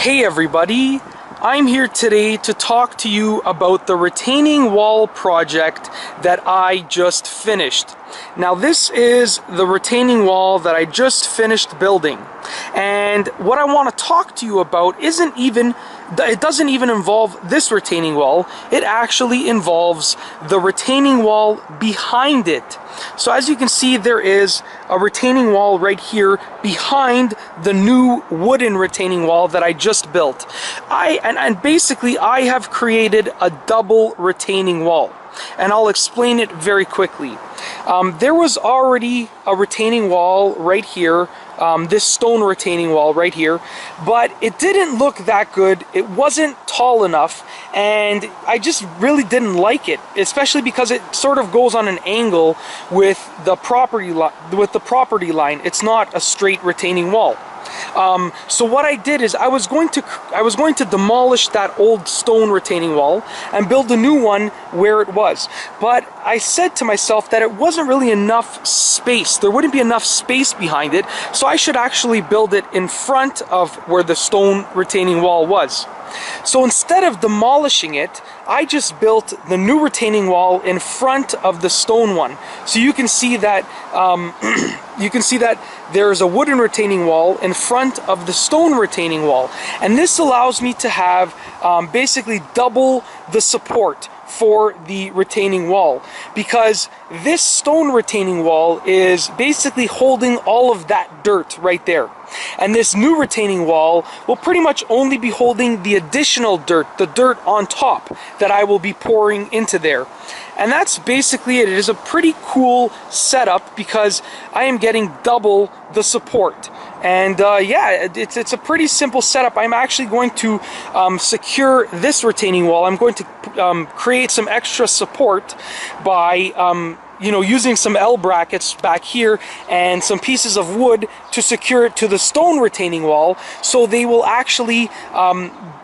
Hey everybody, I'm here today to talk to you about the retaining wall project that I just finished. Now this is the retaining wall that I just finished building, and what I want to talk to you about it doesn't even involve this retaining wall. It actually involves the retaining wall behind it. So as you can see, there is a retaining wall right here behind the new wooden retaining wall that I just built. Basically I have created a double retaining wall, and I'll explain it very quickly. There was already a retaining wall right here, this stone retaining wall right here, but it didn't look that good. It wasn't tall enough, and I just really didn't like it, especially because it sort of goes on an angle with the property line. It's not a straight retaining wall. So what I did is I was going to demolish that old stone retaining wall and build a new one where it was. But I said to myself that it wasn't really enough space. There wouldn't be enough space behind it, so I should actually build it in front of where the stone retaining wall was. So instead of demolishing it, I just built the new retaining wall in front of the stone one. So you can see that there is a wooden retaining wall in front of the stone retaining wall, and this allows me to have basically double the support for the retaining wall, because this stone retaining wall is basically holding all of that dirt right there, and this new retaining wall will pretty much only be holding the additional dirt, the dirt on top that I will be pouring into there. And that's basically it. It is a pretty cool setup because I am getting double the support. And yeah, it's a pretty simple setup. I'm actually going to secure this retaining wall. I'm going to create some extra support by using some L brackets back here and some pieces of wood to secure it to the stone retaining wall, so they will actually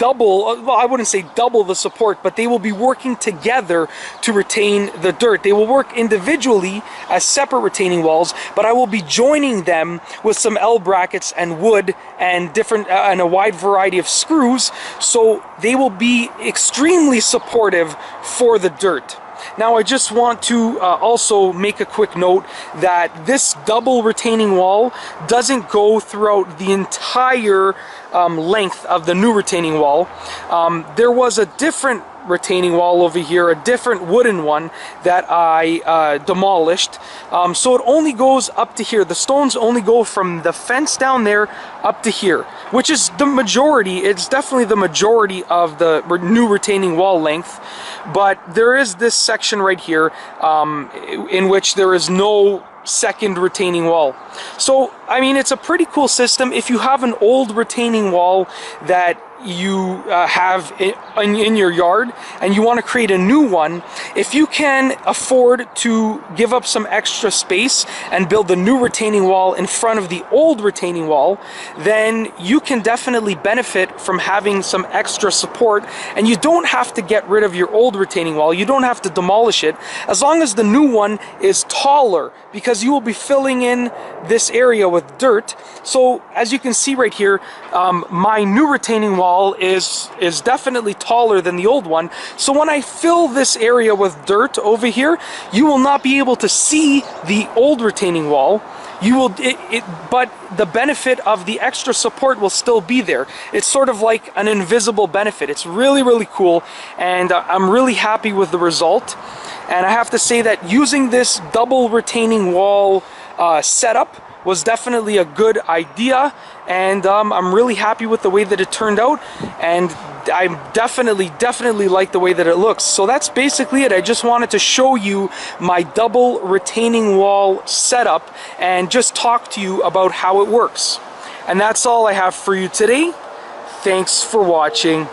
well, I wouldn't say double the support, but they will be working together to retain the dirt. They will work individually as separate retaining walls, but I will be joining them with some L brackets and wood and and a wide variety of screws, so they will be extremely supportive for the dirt. Now I just want to also make a quick note that this double retaining wall doesn't go throughout the entire length of the new retaining wall. There was a different retaining wall over here, a different wooden one that I demolished. So it only goes up to here. The stones only go from the fence down there up to here, which is the majority. It's definitely the majority of the new retaining wall length. But there is this section right here in which there is no second retaining wall. So I mean, it's a pretty cool system. If you have an old retaining wall that you have in your yard and you want to create a new one, if you can afford to give up some extra space and build a new retaining wall in front of the old retaining wall, then you can definitely benefit from having some extra support, and you don't have to get rid of your old retaining wall. You don't have to demolish it, as long as the new one is taller, because you will be filling in this area with dirt. So as you can see right here, my new retaining wall is definitely taller than the old one. So when I fill this area with dirt over here, you will not be able to see the old retaining wall. You will, but the benefit of the extra support will still be there. It's sort of like an invisible benefit. It's really, really cool, and I'm really happy with the result. And I have to say that using this double retaining wall setup was definitely a good idea, and I'm really happy with the way that it turned out, and I definitely like the way that it looks. So that's basically it. I just wanted to show you my double retaining wall setup and just talk to you about how it works. And that's all I have for you today. Thanks for watching.